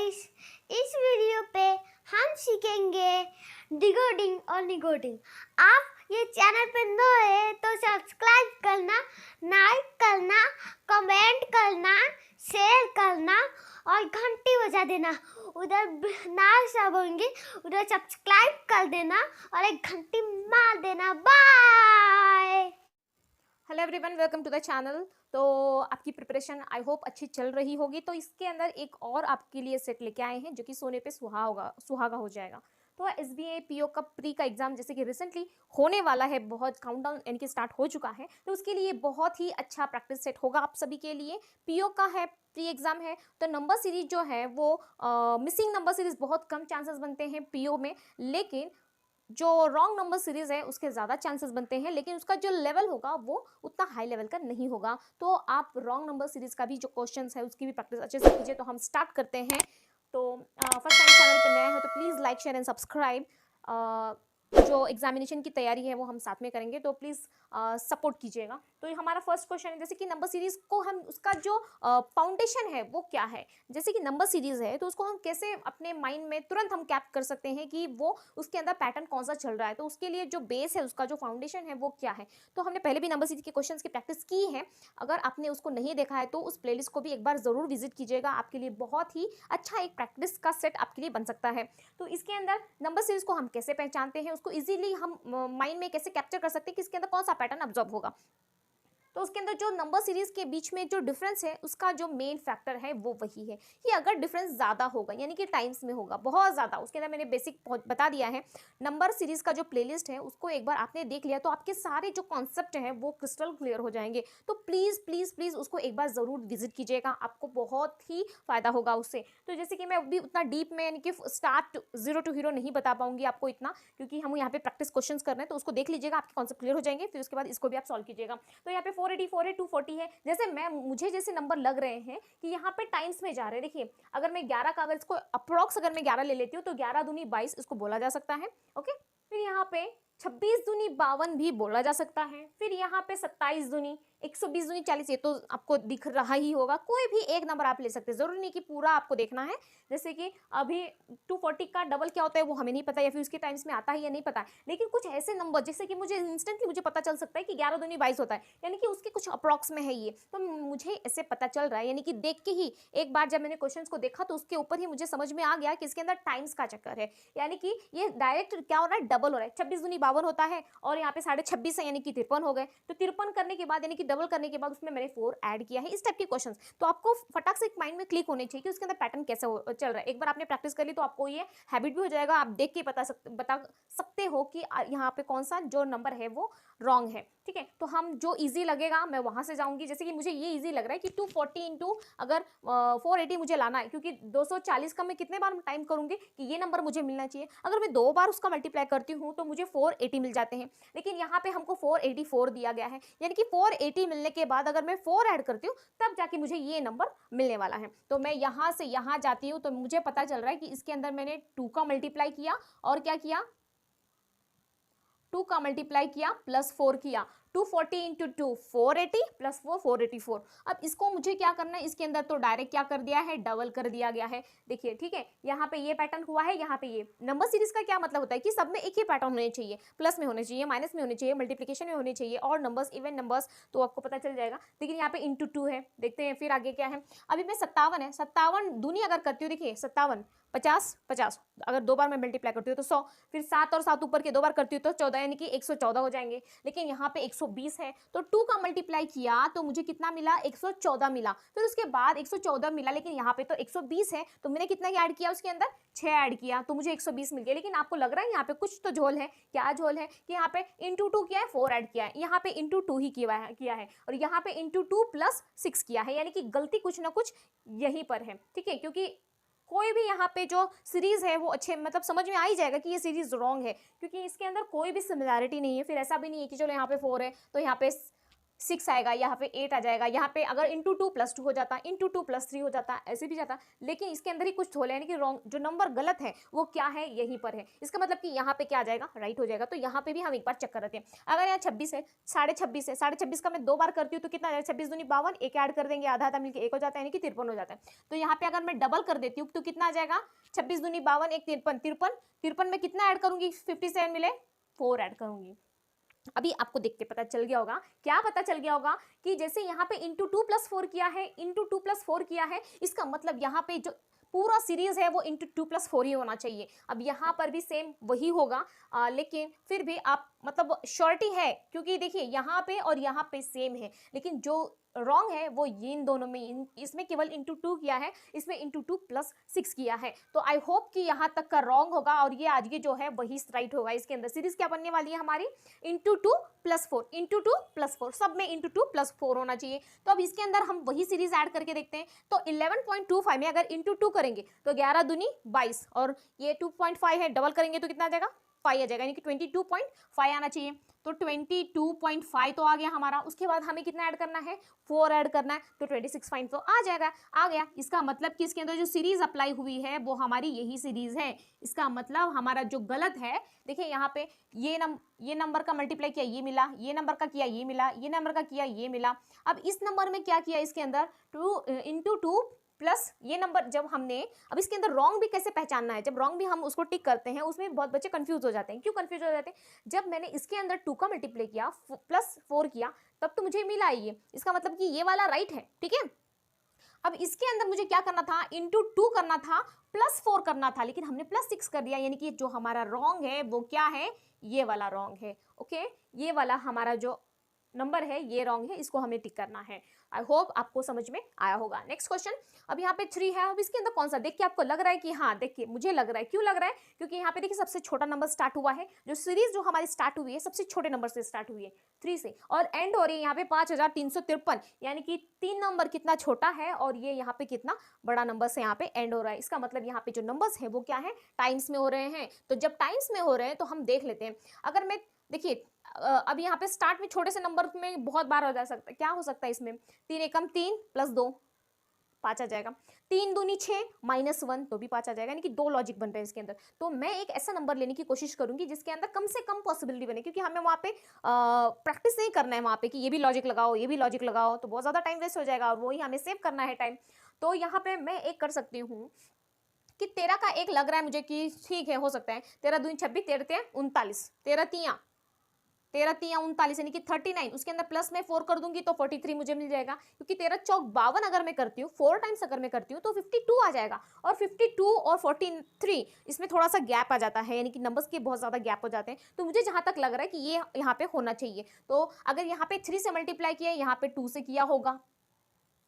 Guys, इस video पे हम सीखेंगे डिकोडिंग और निकोडिंग। आप ये चैनल पे नए हैं तो सब्सक्राइब करना, लाइक करना, कमेंट करना, शेयर करना और घंटी बजा देना। उधर ना सब होंगे, उधर सब्सक्राइब कर देना और एक घंटी मार देना। Bye. Hello everyone, welcome to the channel. तो आपकी प्रिपरेशन आई होप अच्छी चल रही होगी। तो इसके अंदर एक और आपके लिए सेट लेके आए हैं जो कि सोने पे सुहागा हो जाएगा। तो SBA PO का प्री का एग्जाम जैसे कि रिसेंटली होने वाला है, बहुत काउंटडाउन यानी कि स्टार्ट हो चुका है, तो उसके लिए बहुत ही अच्छा प्रैक्टिस सेट होगा आप सभी के लिए। PO का है, प्री एग्जाम है, तो नंबर सीरीज जो है वो मिसिंग नंबर सीरीज बहुत कम चांसेस बनते हैं PO में, लेकिन जो रॉन्ग नंबर सीरीज है उसके ज़्यादा चांसेस बनते हैं, लेकिन उसका जो लेवल होगा वो उतना हाई लेवल का नहीं होगा। तो आप रॉन्ग नंबर सीरीज का भी जो क्वेश्चंस है उसकी भी प्रैक्टिस अच्छे से कीजिए। तो हम स्टार्ट करते हैं। तो फर्स्ट टाइम चैनल पर नया है तो please like, share and subscribe. जो एग्जामिनेशन की तैयारी है वो हम साथ में करेंगे, तो प्लीज़ सपोर्ट कीजिएगा। तो ये हमारा फर्स्ट क्वेश्चन है, जैसे कि नंबर सीरीज को हम उसका जो फाउंडेशन है वो क्या है। जैसे कि नंबर सीरीज है तो उसको हम कैसे अपने माइंड में तुरंत हम कैप कर सकते हैं कि वो उसके अंदर पैटर्न कौन सा चल रहा है। तो उसके लिए जो बेस है, उसका जो फाउंडेशन है वो क्या है। तो हमने पहले भी नंबर सीरीज के क्वेश्चंस की प्रैक्टिस की है। अगर आपने उसको नहीं देखा है तो उस प्लेलिस्ट को भी एक बार ज़रूर विजिट कीजिएगा। आपके लिए बहुत ही अच्छा एक प्रैक्टिस का सेट आपके लिए बन सकता है। तो इसके अंदर नंबर सीरीज को हम कैसे पहचानते हैं, उसको इजीली हम माइंड में कैसे कैप्चर कर सकते हैं कि इसके अंदर कौन सा पैटर्न ऑब्जर्व होगा। तो उसके अंदर जो नंबर सीरीज के बीच में जो डिफरेंस है उसका जो मेन फैक्टर है वो वही है कि अगर डिफरेंस ज़्यादा होगा यानी कि टाइम्स में होगा बहुत ज़्यादा। उसके अंदर मैंने बेसिक बता दिया है। नंबर सीरीज का जो प्लेलिस्ट है उसको एक बार आपने देख लिया तो आपके सारे जो कॉन्सेप्ट हैं वो क्रिस्टल क्लियर हो जाएंगे। तो प्लीज़ प्लीज़ प्लीज़ उसको एक बार ज़रूर विजिट कीजिएगा, आपको बहुत ही फ़ायदा होगा उससे। तो जैसे कि मैं अभी उतना डीप में यानी कि स्टार्ट जीरो टू हीरो नहीं बता पाऊंगी आपको इतना, क्योंकि हम यहाँ पे प्रैक्टिस क्वेश्चन कर रहे हैं। तो उसको देख लीजिएगा, आपके कॉन्सेप्ट क्लियर हो जाएंगे, फिर उसके बाद इसको भी आप सॉल्व कीजिएगा। तो यहाँ पे 484 है, 240 है। जैसे मुझे जैसे नंबर लग रहे हैं कि यहाँ पे टाइम्स में जा रहे हैं। देखिए, अगर मैं 11 का, अगर इसको अप्रोक्स अगर मैं 11 ले लेती हूँ तो 11 दूनी 22 इसको बोला जा सकता है। ओके, फिर यहाँ पे 26 दूनी 52 भी बोला जा सकता है। फिर यहाँ पे 27 दूनी 120 दूनी 40, ये तो आपको दिख रहा ही होगा। कोई भी एक नंबर आप ले सकते हैं, जरूरी नहीं कि पूरा आपको देखना है। जैसे कि अभी 240 का डबल क्या होता है वो हमें नहीं पता, या फिर उसके टाइम्स में आता है या नहीं पता है, लेकिन कुछ ऐसे नंबर जैसे कि मुझे इंस्टेंटली मुझे पता चल सकता है कि 11 दूनी 22 होता है, यानी कि उसके कुछ अप्रॉक्स में है ये। तो मुझे ऐसे पता चल रहा है, यानी कि देख के ही एक बार जब मैंने क्वेश्चंस को देखा तो उसके ऊपर ही मुझे समझ में आ गया कि इसके अंदर टाइम्स का चक्कर है। यानी कि ये डायरेक्ट क्या हो रहा है, डबल हो रहा है। 26 दूनी 52 होता है और यहाँ पे 26.5 है, यानी कि 53 हो गए। तो 53 करने के बाद यानी कि डबल करने के बाद उसमें मैंने 4 ऐड किया है। इस टाइप के क्वेश्चंस तो आपको फटाक से एक माइंड में क्लिक होने चाहिए कि उसके अंदर पैटर्न कैसे चल रहा है। एक बार आपने प्रैक्टिस कर ली तो आपको ये हैबिट भी हो जाएगा, आप देख के बता सकते हो कि यहाँ पे कौन सा जो नंबर है वो रॉन्ग है। ठीक है, तो हम जो इजी लगेगा मैं वहां से जाऊंगी। जैसे कि मुझे ये इजी लग रहा है कि 240 इंटू अगर 480 मुझे लाना है, क्योंकि 240 का मैं कितने बार टाइम करूंगी कि ये नंबर मुझे मिलना चाहिए। अगर मैं 2 बार उसका मल्टीप्लाई करती हूँ तो मुझे 480 मिल जाते हैं, लेकिन यहाँ पे हमको 484 दिया गया है, यानी कि 480 मिलने के बाद अगर मैं 4 ऐड करती हूँ तब जाके मुझे ये नंबर मिलने वाला है। तो मैं यहाँ से यहाँ जाती हूँ तो मुझे पता चल रहा है कि इसके अंदर मैंने 2 का मल्टीप्लाई किया और क्या किया, 2 का मल्टीप्लाई किया प्लस 4 किया। 240 इंटू 2 480 प्लस 4 484। अब इसको मुझे क्या करना है, इसके अंदर तो डायरेक्ट क्या कर दिया है, डबल कर दिया गया है। देखिए, ठीक है, यहाँ पे ये पैटर्न हुआ है, यहाँ पे ये। नंबर सीरीज का क्या मतलब होता है कि सब में एक ही पैटर्न होने चाहिए, प्लस में होने चाहिए, माइनस में होने चाहिए, मल्टीप्लिकेशन में होने चाहिए, और नंबर्स इवन नंबर्स, तो आपको पता चल जाएगा। लेकिन यहाँ पे इंटू 2 है। देखते हैं फिर आगे क्या है। अभी मैं 57 है, 57 दूनी अगर करती हूँ, देखिए 57 50 50, अगर 2 बार मैं मल्टीप्लाई करती हूँ तो 100, फिर 7 और 7 ऊपर के 2 बार करती हूँ तो 14, यानी कि 114 हो जाएंगे। लेकिन यहाँ पे 120 है तो 2 का मल्टीप्लाई किया तो मुझे कितना मिला, 114 मिला। फिर उसके बाद 114 मिला, लेकिन यहाँ पे तो 120 है तो मैंने कितना ऐड किया, उसके अंदर 6 ऐड किया तो मुझे 120 मिल गया। लेकिन आपको लग रहा है यहाँ पे कुछ तो झोल है। क्या झोल है कि यहाँ पे इंटू 2 किया है, 4 ऐड किया है, यहाँ पे इंटू 2 ही किया है, और यहाँ पे इंटू 2 प्लस 6 किया है, यानी कि गलती कुछ ना कुछ यहीं पर है। ठीक है, क्योंकि कोई भी यहाँ पे जो सीरीज है वो अच्छे मतलब समझ में आ ही जाएगा कि ये सीरीज रॉन्ग है, क्योंकि इसके अंदर कोई भी सिमिलैरिटी नहीं है। फिर ऐसा भी नहीं है कि चलो यहाँ पे 4 है तो यहाँ पे 6 आएगा, यहाँ पे 8 आ जाएगा, यहाँ पे अगर इंटू 2 प्लस 2 हो जाता, इंटू 2 प्लस 3 हो जाता, ऐसे भी जाता, लेकिन इसके अंदर ही कुछ थोड़ा यानी कि रॉन्ग, जो नंबर गलत है वो क्या है, यहीं पर है। इसका मतलब कि यहाँ पे क्या आ जाएगा, राइट हो जाएगा। तो यहाँ पे भी हम एक बार चेक कर रहे हैं। अगर यहाँ 26 है, 26.5 है, 26.5 का मैं 2 बार करती हूँ तो कितना आ जाएगा, 26 दूनी 52, एक ऐड कर देंगे, आधा आधा मिलकर 1 हो जाता है, यानी कि 53 हो जाता है। तो यहाँ पे अगर मैं डबल कर देती हूँ तो कितना आ जाएगा, 26 दूनी 52, एक 53, 53 में कितना ऐड करूंगी, 57 मिले, 4 ऐड करूंगी। अभी आपको देख के पता चल गया होगा, क्या पता चल गया होगा कि जैसे यहाँ पे इंटू 2 प्लस 4 किया है, इंटू 2 प्लस 4 किया है, इसका मतलब यहाँ पे जो पूरा सीरीज है वो इंटू 2 प्लस 4 ही होना चाहिए। अब यहाँ पर भी सेम वही होगा, लेकिन फिर भी आप मतलब श्योरिटी है, क्योंकि देखिए यहाँ पे और यहाँ पे सेम है, लेकिन जो रॉन्ग है वो ये इन दोनों में, इसमें केवल इंटू 2 किया है, इसमें इंटू 2 प्लस 6 किया है। तो आई होप कि यहाँ तक का रॉन्ग होगा और ये आज की जो है वही राइट होगा। इसके अंदर सीरीज क्या बनने वाली है हमारी, इंटू 2 प्लस 4, इंटू 2 प्लस 4, सब में इंटू 2 प्लस 4 होना चाहिए। तो अब इसके अंदर हम वही सीरीज ऐड करके देखते हैं। तो 11.25 में अगर इंटू 2 करेंगे तो 11 दूनी 22, और ये 2.5 है, डबल करेंगे तो कितना आ जाएगा, 5 आ जाएगा, यानी कि 22.5 आना चाहिए। तो 22.5 तो आ गया हमारा। उसके बाद हमें कितना ऐड करना है, 4 ऐड करना है, तो 26 तो आ जाएगा, आ गया। इसका मतलब कि इसके अंदर जो सीरीज अप्लाई हुई है वो हमारी यही सीरीज है। इसका मतलब हमारा जो गलत है, देखिए यहाँ पे ये नंबर का मल्टीप्लाई किया ये मिला, ये नंबर का किया ये मिला, ये नंबर का किया ये मिला। अब इस नंबर में क्या किया, इसके अंदर 2 इंटू 2 प्लस ये नंबर, जब हमने, अब इसके अंदर रॉन्ग भी कैसे पहचानना है, जब रॉन्ग भी हम उसको टिक करते हैं उसमें बहुत बच्चे कंफ्यूज हो जाते हैं। क्यों कंफ्यूज हो जाते हैं, जब मैंने इसके अंदर 2 का मल्टीप्लाई किया प्लस 4 किया तब तो मुझे मिला ये, इसका मतलब कि ये वाला राइट है, ठीक है। अब इसके अंदर मुझे क्या करना था, इंटू 2 करना था, प्लस 4 करना था, लेकिन हमने प्लस 6 कर दिया, यानी कि जो हमारा रॉन्ग है वो क्या है, ये वाला रॉन्ग है। ओके, ये वाला हमारा जो नंबर है ये रॉन्ग है, इसको हमें टिक करना है। आई होप आपको समझ में आया होगा। नेक्स्ट क्वेश्चन, अब यहाँ पे 3 है। अब इसके अंदर कौन सा, देख के आपको लग रहा है कि हाँ, देखिए मुझे लग रहा है, क्यों लग रहा है, क्योंकि यहाँ पे देखिए सबसे छोटा नंबर स्टार्ट हुआ है, जो सीरीज जो हमारी स्टार्ट हुई है सबसे छोटे नंबर से स्टार्ट हुई है, 3 से, और एंड हो रही है यहाँ पे 5353, यानी कि 3 नंबर कितना छोटा है और ये यहाँ पे कितना बड़ा नंबर से यहाँ पे एंड हो रहा है। इसका मतलब यहाँ पे जो नंबर्स है वो क्या है, टाइम्स में हो रहे हैं। तो जब टाइम्स में हो रहे हैं तो हम देख लेते हैं, अगर मैं देखिए अब यहाँ पे स्टार्ट में छोटे से नंबर में बहुत बार हो जा सकता है, क्या हो सकता है इसमें, 3 एकम 3 प्लस 2 5 आ जाएगा, 3 दूनी 6 माइनस 1 तो भी 5 आ जाएगा, यानी कि 2 लॉजिक बन रहे हैं इसके अंदर। तो मैं एक ऐसा नंबर लेने की कोशिश करूंगी जिसके अंदर कम से कम पॉसिबिलिटी बने, क्योंकि हमें वहाँ पे प्रैक्टिस नहीं करना है वहाँ पे कि ये भी लॉजिक लगाओ ये भी लॉजिक लगाओ, तो बहुत ज़्यादा टाइम वेस्ट हो जाएगा और वही हमें सेव करना है टाइम। तो यहाँ पे मैं एक कर सकती हूँ कि 13 का एक लग रहा है मुझे कि ठीक है, हो सकता है, 13 दूनी 26, 13 तिया 39, 13 तिया 39, यानी कि 39, उसके अंदर प्लस में 4 कर दूंगी तो 43 मुझे मिल जाएगा, क्योंकि 13 चौक 52 अगर मैं करती हूँ 4 टाइम्स अगर मैं करती हूँ तो 52 आ जाएगा, और 52 और 43 इसमें थोड़ा सा गैप आ जाता है, यानी कि नंबर्स के बहुत ज़्यादा गैप हो जाते हैं। तो मुझे जहाँ तक लग रहा है कि ये यहाँ पे होना चाहिए। तो अगर यहाँ पे 3 से मल्टीप्लाई किया, यहाँ पे 2 से किया होगा,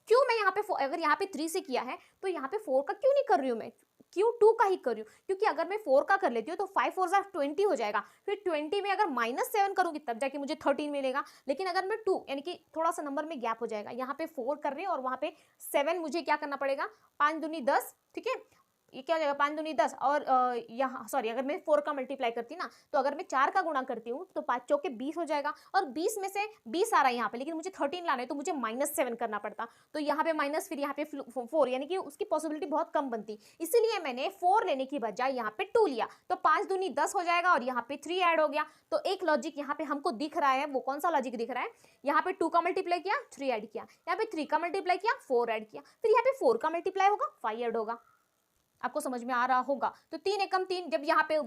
क्यों मैं यहाँ पे अगर यहाँ पे 3 से किया है तो यहाँ पे 4 का क्यों नहीं कर रही हूँ मैं, क्यों 2 का ही कर रही हूँ, क्योंकि अगर मैं 4 का कर लेती हूँ तो 5 4 20 हो जाएगा, फिर 20 में अगर -7 करूँगी तब जाके मुझे 13 मिलेगा, लेकिन अगर मैं 2 यानी कि थोड़ा सा नंबर में गैप हो जाएगा, यहाँ पे 4 कर रहे हैं और वहाँ पे 7 मुझे क्या करना पड़ेगा, 5 दूनी 10, ठीक है, ये क्या हो जाएगा 5 दूनी 10, और यहाँ सॉरी अगर मैं 4 का मल्टीप्लाई करती ना, तो अगर मैं 4 का गुणा करती हूँ तो 5 चौके 20 हो जाएगा, और 20 में से 20 आ रहा है यहाँ पे, लेकिन मुझे 13 लाना है तो मुझे -7 करना पड़ता, तो यहाँ पे माइनस, फिर यहाँ पे 4, यानी कि उसकी पॉसिबिलिटी बहुत कम बनती, इसीलिए मैंने 4 लेने की बजाय यहाँ पे 2 लिया, तो 5 दूनी 10 हो जाएगा और यहाँ पे 3 ऐड हो गया। तो एक लॉजिक यहाँ पे हमको दिख रहा है, वो कौन सा लॉजिक दिख रहा है, यहाँ पे 2 का मल्टीप्लाई किया 3 ऐड किया, यहाँ पे 3 का मल्टीप्लाई किया 4 ऐड किया, फिर यहाँ पे 4 का मल्टीप्लाई होगा 5 ऐड होगा। आपको समझ में आ रहा होगा। तो 3 एकम 3, जब यहाँ पे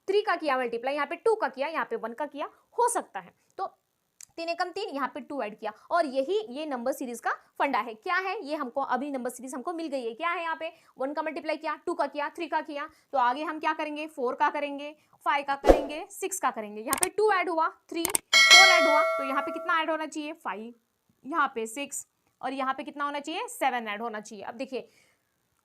3 का किया मल्टीप्लाई, यहाँ पे 2 का किया, यहाँ पे 1 का किया, हो सकता है। तो 3 एकम 3, यहाँ पे 2 ऐड किया, और यही ये नंबर सीरीज का फंडा है। क्या है ये, हमको अभी नंबर सीरीज हमको मिल गई है। क्या है, यहाँ पे 1 का मल्टीप्लाई किया, 2 का किया, 3 का किया, तो आगे हम क्या करेंगे, 4 का करेंगे, 5 का करेंगे, 6 का करेंगे। यहाँ पे 2 ऐड हुआ, 3, 4 ऐड हुआ, तो यहाँ पे कितना ऐड होना चाहिए, 5, यहाँ पे 6, और यहाँ पे कितना होना चाहिए, 7 ऐड होना चाहिए। अब देखिए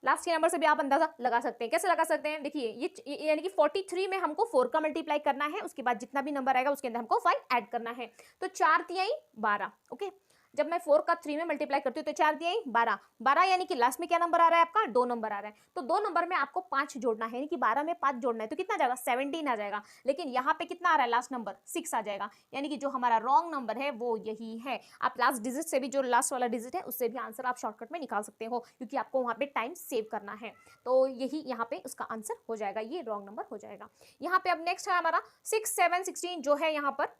लास्ट के नंबर से भी आप अंदाजा लगा सकते हैं। कैसे लगा सकते हैं, देखिए ये यानी कि 43 में हमको 4 का मल्टीप्लाई करना है, उसके बाद जितना भी नंबर आएगा उसके अंदर हमको 5 ऐड करना है। तो 4 तिहाई 12, ओके, जब मैं 4 का 3 में मल्टीप्लाई करती हूँ तो 4 दिया ही 12, 12 यानी कि लास्ट में क्या नंबर आ रहा है आपका, 2 नंबर आ रहा है। तो 2 नंबर में आपको 5 जोड़ना है, यानी कि 12 में 5 जोड़ना है, तो कितना आ जाएगा, 17 आ जाएगा। लेकिन यहाँ पे कितना आ रहा है, लास्ट नंबर 6 आ जाएगा, यानी कि जो हमारा रॉन्ग नंबर है वो यही है। आप लास्ट डिजिट से भी, जो लास्ट वाला डिजिट है उससे भी आंसर आप शॉर्टकट में निकाल सकते हो, क्योंकि आपको वहाँ पे टाइम सेव करना है। तो यही यहाँ पे उसका आंसर हो जाएगा, ये रॉन्ग नंबर हो जाएगा। यहाँ पे अब नेक्स्ट है हमारा 6, 7, 16 जो है यहाँ पर।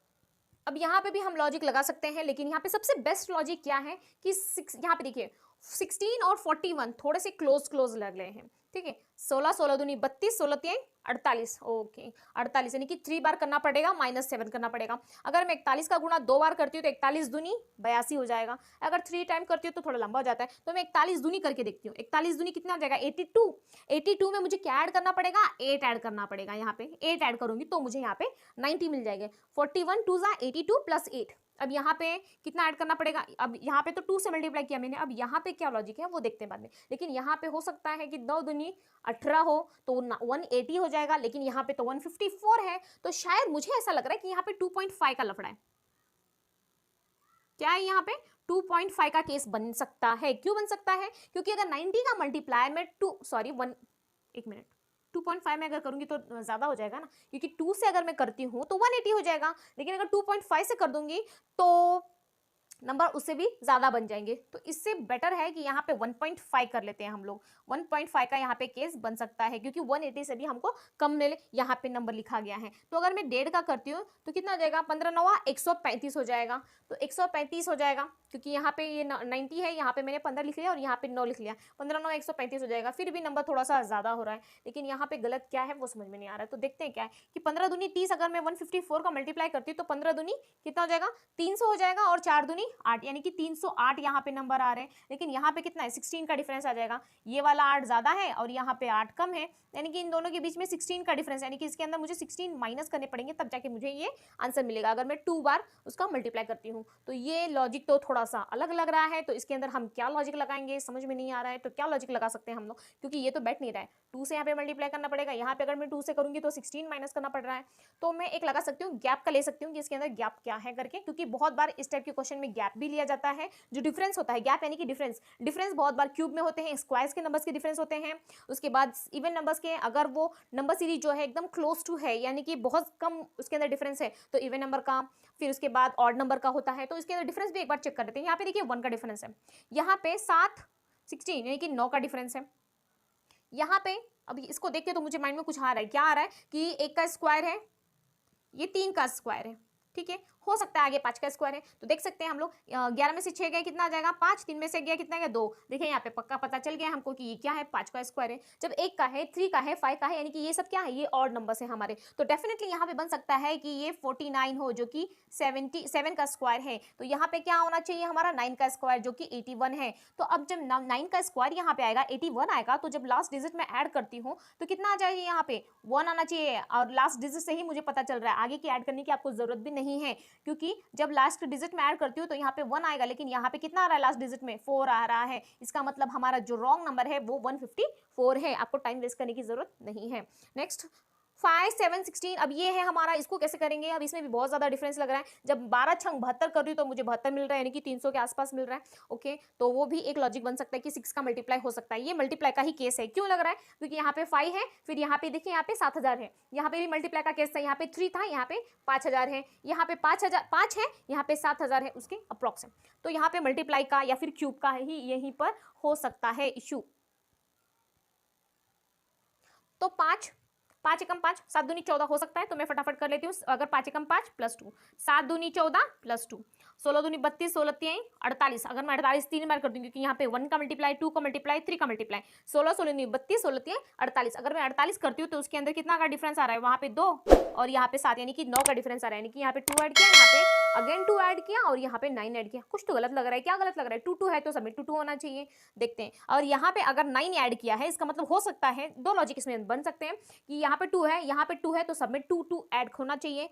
अब यहाँ पे भी हम लॉजिक लगा सकते हैं, लेकिन यहाँ पे सबसे बेस्ट लॉजिक क्या है कि यहाँ पे देखिए 16 और 41 थोड़े से क्लोज क्लोज लग रहे हैं, ठीक है। 16 16 दूनी 32, 16 3 48, ओके 48, यानी कि 3 बार करना पड़ेगा, -7 करना पड़ेगा। अगर मैं 41 का गुणा 2 बार करती हूँ तो 41 दूनी 82 हो जाएगा। अगर 3 टाइम करती हूँ तो थोड़ा लंबा हो जाता है, तो मैं 41 दूनी करके देखती हूँ। 41 दूनी कितना हो जाएगा, 82। 82 में मुझे क्या ऐड करना पड़ेगा, 8 ऐड करना पड़ेगा। यहाँ पे 8 ऐड करूंगी तो मुझे यहाँ पे 90 मिल जाएंगे। 41 2 ज़ा 82 प्लस 8। अब यहाँ पे कितना ऐड करना पड़ेगा, अब यहाँ पे तो 2 से मल्टीप्लाई किया मैंने, अब यहाँ पे क्या लॉजिक है वो देखते हैं बाद में। लेकिन यहाँ पे हो सकता है कि 2 दूनी 18 हो तो 180 हो जाएगा, लेकिन यहाँ पे तो 154 है, तो शायद मुझे ऐसा लग रहा है कि यहाँ पे 2.5 का लफड़ा है। क्या है यहाँ पे 2.5 का केस बन सकता है। क्यों बन सकता है, क्योंकि अगर 90 का मल्टीप्लाई में 2.5 में अगर करूंगी तो ज्यादा हो जाएगा ना, क्योंकि 2 से अगर मैं करती हूं तो 180 हो जाएगा, लेकिन अगर 2.5 से कर दूंगी तो नंबर उससे भी ज्यादा बन जाएंगे। तो इससे बेटर है कि यहाँ पे 1.5 कर लेते हैं हम लोग। 1.5 का यहाँ पे केस बन सकता है, क्योंकि 180 से भी हमको कम में यहाँ पे नंबर लिखा गया है। तो अगर मैं 1.5 का करती हूँ तो कितना हो जाएगा, 15 9 135 हो जाएगा। तो 135 हो जाएगा, क्योंकि यहाँ पे ये 90 है, यहाँ पे मैंने 15 लिख लिया और यहाँ पे 9 लिख लिया, 15 9 135 हो जाएगा। फिर भी नंबर थोड़ा सा ज्यादा हो रहा है, लेकिन यहाँ पे गलत क्या है वो समझ में नहीं आ रहा है। तो देखते हैं क्या है कि 15 दूनी 30, अगर मैं 154 का मल्टीप्लाई करती हूँ तो 15 दूनी कितना हो जाएगा, 300 हो जाएगा, और 4 दूनी 8, यानी कि 308 यहाँ पे नंबर आ रहे हैं। लेकिन यहाँ पे कितना है, 16 का डिफरेंस आ जाएगा। ये वाला 8 ज्यादा है और यहाँ पे 8 कम है, यानी कि इन दोनों के बीच में 16 का डिफरेंस, यानी कि इसके अंदर मुझे 16 माइनस करने पड़ेंगे, तब जाके मुझे ये आंसर मिलेगा, अगर मैं 2 बार उसका मल्टीप्लाई करती हूँ। तो ये लॉजिक तो थोड़ा सा अलग लग रहा है, तो इसके अंदर हम क्या लॉजिक लगाएंगे समझ में नहीं आ रहा है। तो क्या लॉजिक लगा सकते हैं हम लोग, क्योंकि ये तो बैठ नहीं रहा है। 2 से यहाँ पे मल्टीप्लाई करना पड़ेगा, यहाँ पे अगर मैं 2 से करूंगी तो 16 माइनस करना पड़ रहा है। तो मैं एक लगा सकती हूँ, गैप का ले सकती हूँ कि इसके अंदर गैप क्या है करके, क्योंकि बहुत बार इस टाइप के क्वेश्चन में गैप भी लिया जाता है। जो डिफरेंस होता है, गैप यानी कि डिफरेंस बहुत बार क्यूब में होते हैं, स्क्वायर्स के नंबर्स के डिफरेंस होते हैं। उसके बाद इवन नंबर्स के, अगर वो नंबर सीरीज जो है एकदम क्लोज टू है, यानी कि बहुत कम उसके अंदर डिफरेंस है, तो इवन नंबर का, फिर उसके बाद ऑड नंबर का होता है, तो इसके अंदर डिफरेंस भी एक बार चेक कर लेते हैं। यहाँ पे देखिए 1 का डिफरेंस है, यहाँ पे 7 16 यानी कि 9 का डिफरेंस है। यहाँ पे अभी इसको देख के तो मुझे माइंड में कुछ आ रहा है, क्या आ रहा है कि 1 का स्क्वायर है, ये 3 का स्क्वायर है, ठीक है। हो सकता है आगे 5 का स्क्वायर है, तो देख सकते हैं हम लोग 11 में से 6 गए कितना आ जाएगा 5, 3 में से गया कितना गया 2। देखिए यहाँ पे पक्का पता चल गया हमको कि ये क्या है, 5 का स्क्वायर है। जब 1 का है, 3 का है, 5 का है, यानी कि ये सब क्या है, ये ऑड नंबर्स है हमारे। तो डेफिनेटली यहाँ पे बन सकता है कि ये 49 हो, जो कि 77 का स्क्वायर है। तो यहाँ पे क्या होना चाहिए हमारा 9 का स्क्वायर, जो कि 81 है। तो अब जब 9 का स्क्वायर यहाँ पे आएगा, 81 आएगा, तो जब लास्ट डिजिट में ऐड करती हूँ तो कितना आ जाएगा, यहाँ पे 1 आना चाहिए। और लास्ट डिजिट से ही मुझे पता चल रहा है, आगे की ऐड करने की आपको जरूरत भी नहीं है, क्योंकि जब लास्ट डिजिट में ऐड करती हूँ तो यहाँ पे 1 आएगा, लेकिन यहाँ पे कितना आ रहा है लास्ट डिजिट में 4 आ रहा है। इसका मतलब हमारा जो रॉन्ग नंबर है वो 154 है। आपको टाइम वेस्ट करने की जरूरत नहीं है। नेक्स्ट 5 7 16, अब ये है हमारा, इसको कैसे करेंगे। अब इसमें भी बहुत ज्यादा डिफरेंस लग रहा है। जब 12 छंग 72 कर रही हूँ तो मुझे 72 मिल रहा है, यानी कि 300 के आसपास मिल रहा है। ओके, तो वो भी एक लॉजिक बन सकता है कि 6 का मल्टीप्लाई हो सकता है। ये मल्टीप्लाई का ही केस है। क्यों लग रहा है, क्योंकि यहाँ पे 5 है, फिर यहाँ पे देखिए यहाँ पे 7000 है, यहाँ पे भी मल्टीप्लाई का केस था। यहाँ पे 3 था, यहाँ पे 5000 है, यहाँ पे 5 है, यहाँ पे 7000 है उसके अप्रोक्स। तो यहाँ पे मल्टीप्लाई का या फिर क्यूब का ही यहीं पर हो सकता है इशू। तो 5 एकम 5, 7 दूनी 14 हो सकता है, तो मैं फटाफट कर लेती हूँ। अगर 5 एकम 5 प्लस 2, 7 दूनी 14 प्लस 2, 16 दूनी 32, 16 3 48। अगर मैं 48 3 बार कर दूंगी, क्योंकि यहाँ पे 1 का मल्टीप्लाई, 2 का मल्टीप्लाई, 3 का मल्टीप्लाई, 16 16 दूनी 32, 16 3 48। अगर मैं 48 करती हूँ तो उसके अंदर कितना का डिफरेंस आ रहा है, वहाँ पे 2 और यहाँ पे 7, यानी कि 9 का डिफरेंस आ रहा है। यानी कि यहाँ पे 2 ऐड किया, यहाँ पे अगेन 2 ऐड किया और यहाँ पे 9 ऐड किया। कुछ तो गलत लग रहा है। क्या गलत लग रहा है, 2 2 है तो सबमिट 2 2 होना चाहिए। देखते हैं। और यहाँ पे अगर 9 ऐड किया है, इसका मतलब हो सकता है, दो लॉजिक इसमें बन सकते हैं कि यहाँ पे 2 है, यहाँ पे 2 है, तो सबमिट 2 2 ऐड होना चाहिए।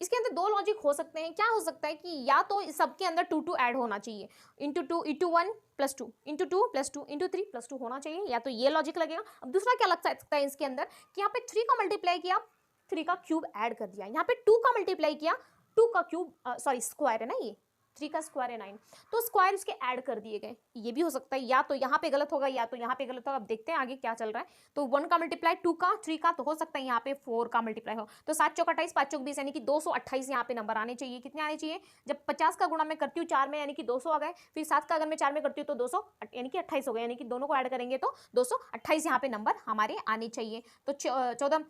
इसके अंदर दो लॉजिक हो सकते हैं। क्या हो सकता है कि या तो सबके अंदर 2 2 ऐड होना चाहिए, into 2 into 1 plus 2 into 2 plus 2 into 3 plus 2 होना चाहिए, या तो ये लॉजिक लगेगा। अब दूसरा क्या लग सकता है इसके अंदर कि यहाँ पे 3 का मल्टीप्लाई किया, 3 का क्यूब ऐड कर दिया, यहाँ पे 2 का मल्टीप्लाई किया, 2 का क्यूब सॉरी स्क्वायर है ना, ये 3 का स्क्वायर है 9, तो स्क्वायर उसके ऐड कर दिए गए। ये भी हो सकता है, या तो यहाँ पे गलत होगा या तो यहाँ पे गलत होगा। अब देखते हैं आगे क्या चल रहा है। तो 1 का मल्टीप्लाई 2 का 3 का, तो हो सकता है यहाँ पे 4 का मल्टीप्लाई हो। तो 7 चौक 28, 5 चौक 20, यानी कि 228 यहाँ पे नंबर आने चाहिए। कितने आने चाहिए? जब 50 का गुणा मैं करती हूँ 4 में, यानी कि 200 आ गए। फिर 7 का अगर मैं 4 में करती हूँ तो 200 यानी कि 28 हो गए, यानी कि दोनों को ऐड करेंगे तो 228 यहाँ पे नंबर हमारे आने चाहिए। तो 14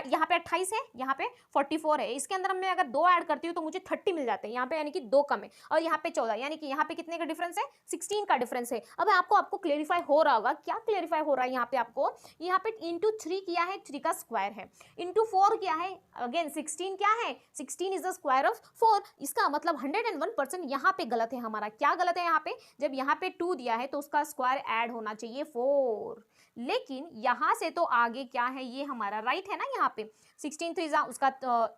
यहाँ पे 28 है, यहाँ पे 44 है। इसके अंदर मैं अगर 2 ऐड करती हूँ तो मुझे 30 मिल जाते हैं यहाँ पे, यानी कि 2 कम है। और यहाँ पे 14, यानी कि यहाँ पे कितने का डिफरेंस है? 16 का डिफरेंस है। अब आपको क्लेरिफाई हो रहा होगा, क्या क्लेरिफाई हो रहा है यहाँ पे आपको? यहाँ पे इंटू 3 किया है, 3 का स्क्वायर है, इंटू 4 किया है, अगेन 16 क्या है? 16 इज द स्क्वायर ऑफ 4। इसका मतलब 101% यहाँ पे गलत है हमारा। क्या गलत है यहाँ पे? जब यहाँ पे 2 दिया है तो उसका स्क्वायर ऐड होना चाहिए 4, लेकिन यहाँ से तो आगे क्या है? ये हमारा राइट है ना। यहाँ पे 16 3 उसका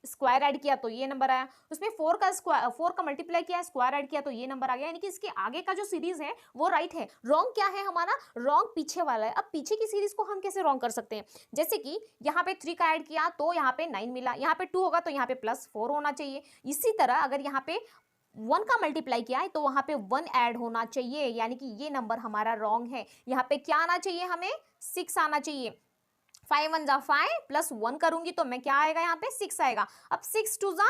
स्क्वायर ऐड किया तो ये नंबर आया, उसमें 4 का मल्टीप्लाई किया, स्क्वायर ऐड किया तो ये नंबर आ गया, यानी कि इसके आगे का जो सीरीज है वो राइट है। रॉन्ग क्या है हमारा? रॉन्ग पीछे वाला है। अब पीछे की सीरीज को हम कैसे रॉन्ग कर सकते हैं? जैसे कि यहाँ पे 3 का ऐड किया तो यहाँ पे 9 मिला, यहाँ पे 2 होगा तो यहाँ पे +4 होना चाहिए। इसी तरह अगर यहाँ पे 1 का मल्टीप्लाई किया है तो वहां पे 1 ऐड होना चाहिए, यानी कि ये नंबर हमारा रॉन्ग है। यहाँ पे क्या आना चाहिए? हमें 6 आना चाहिए। 5 1 जा 5 प्लस 1 करूंगी तो मैं क्या आएगा? यहाँ पे 6 आएगा। अब 6 2 जा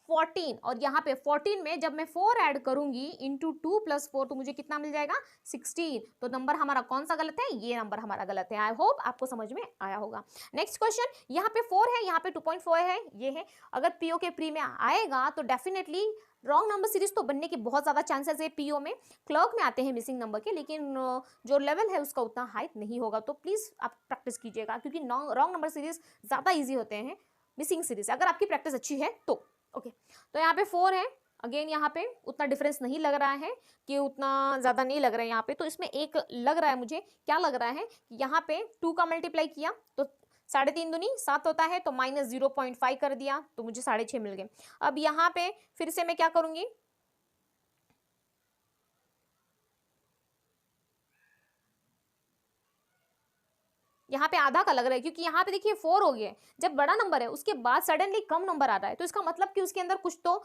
14, और यहाँ पे 14 में जब मैं 4 ऐड करूंगी इंटू 2 प्लस 4 तो मुझे कितना मिल जाएगा? 16। तो नंबर हमारा कौन सा गलत है? ये नंबर हमारा गलत है। आई होप आपको समझ में आया होगा। नेक्स्ट क्वेश्चन, यहाँ पे 4 है, यहाँ पे 2.4 है, ये है। अगर पीओ के प्री में आएगा तो डेफिनेटली रॉन्ग नंबर सीरीज तो बनने की बहुत ज़्यादा चांसेस है। पीओ में क्लर्क में आते हैं मिसिंग नंबर के, लेकिन जो लेवल है उसका उतना हाई नहीं होगा। तो प्लीज़ आप प्रैक्टिस कीजिएगा, क्योंकि रॉन्ग नंबर सीरीज ज़्यादा ईजी होते हैं मिसिंग सीरीज, अगर आपकी प्रैक्टिस अच्छी है तो। ओके, तो यहाँ पे 4 है, अगेन यहाँ पे उतना डिफरेंस नहीं लग रहा है कि उतना ज़्यादा नहीं लग रहा है यहाँ पे। तो इसमें एक लग रहा है मुझे, क्या लग रहा है कि यहाँ पे 2 का मल्टीप्लाई किया तो 3.5 दूनी 7 होता है, तो -0.5 कर दिया तो मुझे 6.5 मिल गए। अब यहाँ पे फिर से मैं क्या करूँगी? यहाँ पे आधा का लग रहा है, क्योंकि यहाँ पे देखिए 4 हो गया है। जब बड़ा नंबर है उसके बाद सडनली कम नंबर आ रहा है, तो इसका मतलब कि उसके अंदर कुछ तो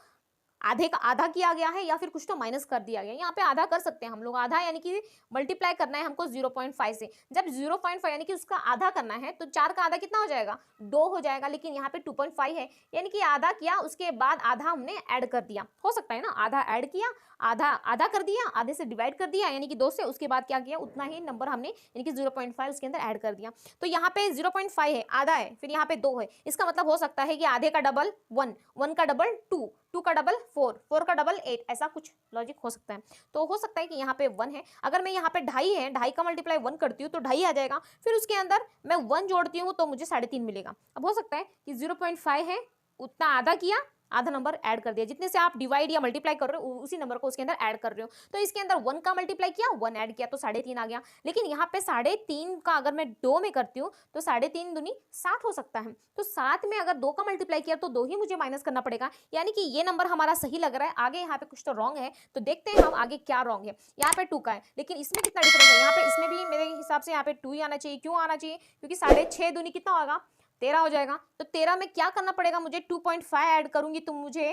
आधे का आधा किया गया है या फिर कुछ तो माइनस कर दिया गया है। यहाँ पे आधा कर सकते हैं हम लोग, आधा यानी कि मल्टीप्लाई करना है हमको 0.5 से। जब 0.5 यानी कि उसका आधा करना है तो 4 का आधा कितना हो जाएगा? 2 हो जाएगा, लेकिन यहाँ पे 2.5 है, यानी कि आधा किया उसके बाद आधा हमने ऐड कर दिया। हो सकता है ना, आधा ऐड किया, आधा आधा कर दिया, आधे से डिवाइड कर दिया यानी कि 2 से, उसके बाद क्या किया? उतना ही नंबर हमने यानी कि 0.5 उसके अंदर ऐड कर दिया। तो यहाँ पे 0.5 है, आधा है, फिर यहाँ पे 2 है। इसका मतलब हो सकता है कि आधे का डबल 1, 1 का डबल 2, 2 का डबल 4, 4 का डबल 8, ऐसा कुछ लॉजिक हो सकता है। तो हो सकता है कि यहाँ पे 1 है। अगर मैं यहाँ पे 2.5 है, 2.5 का मल्टीप्लाई 1 करती हूँ तो 2.5 आ जाएगा, फिर उसके अंदर मैं 1 जोड़ती हूँ तो मुझे 3.5 मिलेगा। अब हो सकता है कि 0.5 है, उतना आधा किया, आधा नंबर ऐड कर दिया, जितने से आप डिवाइड या मल्टीप्लाई कर रहे हो उसी नंबर को उसके अंदर ऐड कर रहे हो। तो इसके अंदर 1 का मल्टीप्लाई किया, 1 ऐड किया तो 3.5 आ गया। लेकिन यहाँ पे 3.5 का अगर मैं 2 में करती हूँ तो 3.5 दूनी 7 हो सकता है। तो 7 में अगर 2 का मल्टीप्लाई किया तो 2 ही मुझे माइनस करना पड़ेगा, यानी कि ये नंबर हमारा सही लग रहा है। आगे यहाँ पे कुछ तो रॉन्ग है, तो देखते हैं हम आगे क्या रॉन्ग है। यहाँ पे 2 का है, लेकिन इसमें कितना डिफरेंस है? यहाँ पे इसमें भी मेरे हिसाब से यहाँ पे 2 ही आना चाहिए। क्यों आना चाहिए? क्योंकि 6.5 दूनी कितना होगा? 13 हो जाएगा। तो 13 में क्या करना पड़ेगा मुझे? 2.5 ऐड करूंगी तो मुझे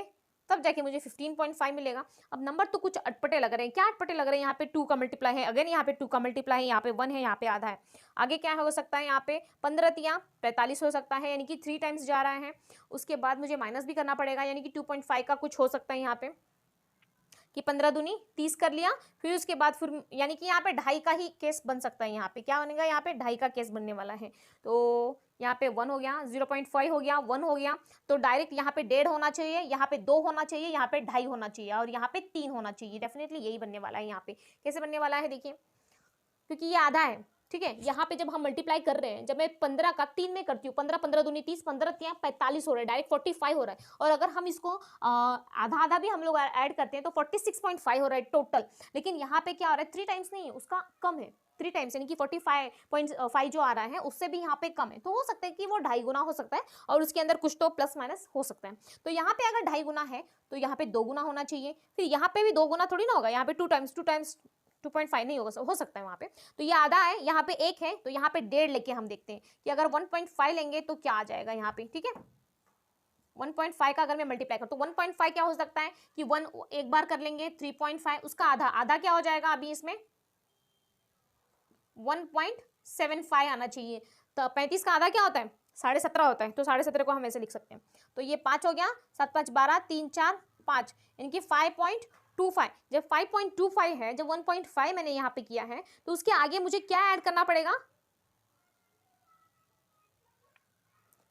तब जाके मुझे 15.5 मिलेगा। अब नंबर तो कुछ अटपटे लग रहे हैं। क्या अटपटे लग रहे हैं? यहाँ पे 2 का मल्टीप्लाई है, अगेन यहाँ पे 2 का मल्टीप्लाई है, यहाँ पे 1 है, यहाँ पे आधा है। आगे क्या हो सकता है? यहाँ पे 15 तिया 45 हो सकता है, यानी कि 3 टाइम्स जा रहा है। उसके बाद मुझे माइनस भी करना पड़ेगा, यानी कि 2.5 का कुछ हो सकता है यहाँ पे कि 15 दूनी 30 कर लिया। फिर उसके बाद फिर यानी कि यहाँ पे 2.5 का ही केस बन सकता है। यहाँ पे क्या बनेगा? यहाँ पे 2.5 का केस बनने वाला है। तो यहाँ पे 1 हो गया, 0.5 हो गया, 1 हो गया, तो डायरेक्ट यहाँ पे 1.5 होना चाहिए, यहाँ पे 2 होना चाहिए, यहाँ पे 2.5 होना चाहिए और यहाँ पे 3 होना चाहिए। डेफिनेटली यही बनने वाला है। यहाँ पे कैसे बनने वाला है देखिए, क्योंकि ये आधा है, ठीक है। यहाँ पे जब हम मल्टीप्लाई कर रहे हैं, जब मैं 15 का 3 में करती हूँ, 15 15 दूनी 30, 15 तिया 45 हो रहा है, डायरेक्ट 45 हो रहा है। और अगर हम इसको आधा आधा भी हम लोग ऐड करते हैं तो 46.5 हो रहा है टोटल। लेकिन यहाँ पे क्या हो रहा है? 3 टाइम्स नहीं है, उसका कम है, 3 टाइम्स यानी कि 45.5 जो आ रहा है उससे भी यहाँ पे कम है, तो हो सकता है कि वो 2.5 गुना हो सकता है और उसके अंदर कुछ तो प्लस माइनस हो सकता है। तो यहाँ पे अगर 2.5 गुना है तो यहाँ पे 2 गुना होना चाहिए, फिर यहाँ पे भी 2 गुना थोड़ी ना होगा, यहाँ पे 2 टाइम्स 2.5 नहीं होगा, हो सकता है वहाँ पे। तो ये आधा है, यहाँ पे 1 है, तो यहाँ पे 1.5 लेके हम देखते हैं कि अगर 1.5 लेंगे तो क्या आ जाएगा यहाँ पे, ठीक है। 1.5 का अगर मैं मल्टीप्लाई करूँ तो 1.5 क्या हो सकता है कि 1 एक बार कर लेंगे, 3.5 उसका आधा, आधा क्या हो जाएगा अभी इसमें 1.75 आना चाहिए। तो 35 का आधा क्या होता है 17.5 होता है, तो 17.5 को हम ऐसे लिख सकते हैं। तो ये 5 हो गया, 7 5 12, 3 4 5, यानी कि 5.25। जब 5.25 है, जब 1.5 मैंने यहाँ पे किया है, तो उसके आगे मुझे क्या ऐड करना पड़ेगा,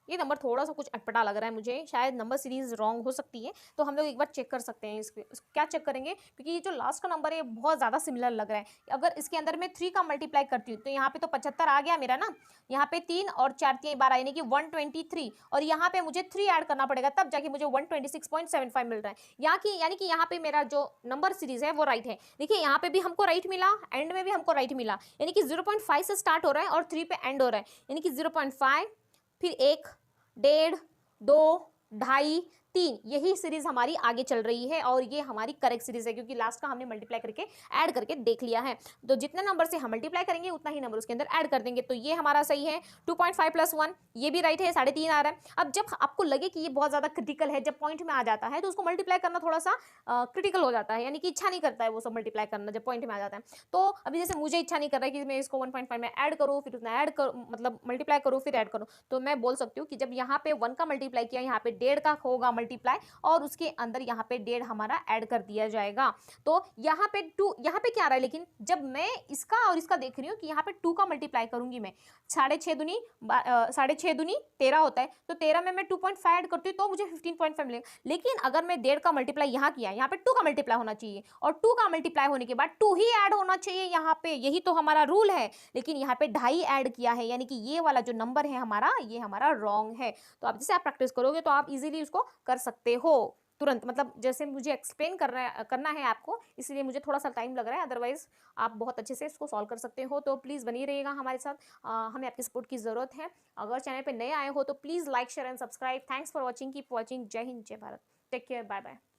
ये नंबर थोड़ा सा कुछ अटपटा लग रहा है मुझे, शायद नंबर सीरीज रॉन्ग हो सकती है, तो हम लोग एक बार चेक कर सकते हैं। इसको क्या चेक करेंगे, क्योंकि ये जो लास्ट का नंबर है बहुत ज़्यादा सिमिलर लग रहा है। अगर इसके अंदर मैं 3 का मल्टीप्लाई करती हूँ तो यहाँ पे तो 75 आ गया मेरा ना, यहाँ पे 3 और 4 3 12 यानी कि 123, और यहाँ पे मुझे 3 ऐड करना पड़ेगा, तब जाके मुझे 126.75 मिल रहा है। यानी कि यहाँ पे मेरा जो नंबर सीरीज है वो राइट है। देखिए यहाँ पे भी हमको राइट मिला, एंड में भी हमको राइट मिला, यानी कि 0.5 से स्टार्ट हो रहा है और 3 पे एंड हो रहा है, यानी कि 0.5 फिर 1 1.5 2 2.5 3, यही सीरीज हमारी आगे चल रही है और ये हमारी करेक्ट सीरीज है, क्योंकि लास्ट का हमने मल्टीप्लाई करके ऐड करके देख लिया है। तो जितने नंबर से हम मल्टीप्लाई करेंगे उतना ही नंबर उसके अंदर ऐड कर देंगे, तो ये हमारा सही है। 2.5 + 1 ये भी राइट है, 3.5 आ रहा है। अब जब आपको लगे कि ये बहुत ज़्यादा क्रिटिकल है, जब पॉइंट में आ जाता है तो उसको मल्टीप्लाई करना थोड़ा सा क्रिटिकल हो जाता है, यानी कि इच्छा नहीं करता है वो सब मल्टीप्लाई करना जब पॉइंट में आ जाता है। तो अभी जैसे मुझे इच्छा नहीं कर रहा है कि मैं इसको 1.5 में ऐड करूँ, फिर उतना ऐड करूँ, मतलब मल्टीप्लाई करूँ फिर ऐड करूँ, तो मैं बोल सकती हूँ कि जब यहाँ पे 1 का मल्टीप्लाई किया, यहाँ पे 1.5 का होगा मल्टीप्लाई, और उसके अंदर यहाँ पे 1.5 हमारा ऐड कर दिया जाएगा। तो यहाँ पे 2, यहाँ पे क्या आ रहा है, लेकिन जब मैं इसका और इसका देख रही हूँ कि यहाँ पे 2 का मल्टीप्लाई करूंगी मैं, 6.5 दूनी 13 होता है, तो 13 में मैं 2.5 ऐड करती हूँ तो मुझे 15.5 मिलेगा। लेकिन अगर मैं 1.5 का मल्टीप्लाई यहाँ किया, यहाँ पे 2 का मल्टीप्लाई होना चाहिए, और 2 का मल्टीप्लाई होने के बाद 2 ही ऐड होना चाहिए यहाँ पे, यही तो हमारा रूल है। लेकिन यहाँ पे 2.5 ऐड किया है, यानी कि ये वाला जो नंबर है हमारा, ये हमारा रॉन्ग है। तो अब जैसे आप प्रैक्टिस करोगे तो आप इजीली उसको कर सकते हो तुरंत, मतलब जैसे मुझे एक्सप्लेन करना है आपको, इसलिए मुझे थोड़ा सा टाइम लग रहा है, अदरवाइज आप बहुत अच्छे से इसको सॉल्व कर सकते हो। तो प्लीज़ बनी रहिएगा हमारे साथ, हमें आपकी सपोर्ट की ज़रूरत है। अगर चैनल पे नए आए हो तो please like share and subscribe. Thanks for watching, keep watching. जय हिंद, जय Bharat, take care, bye bye.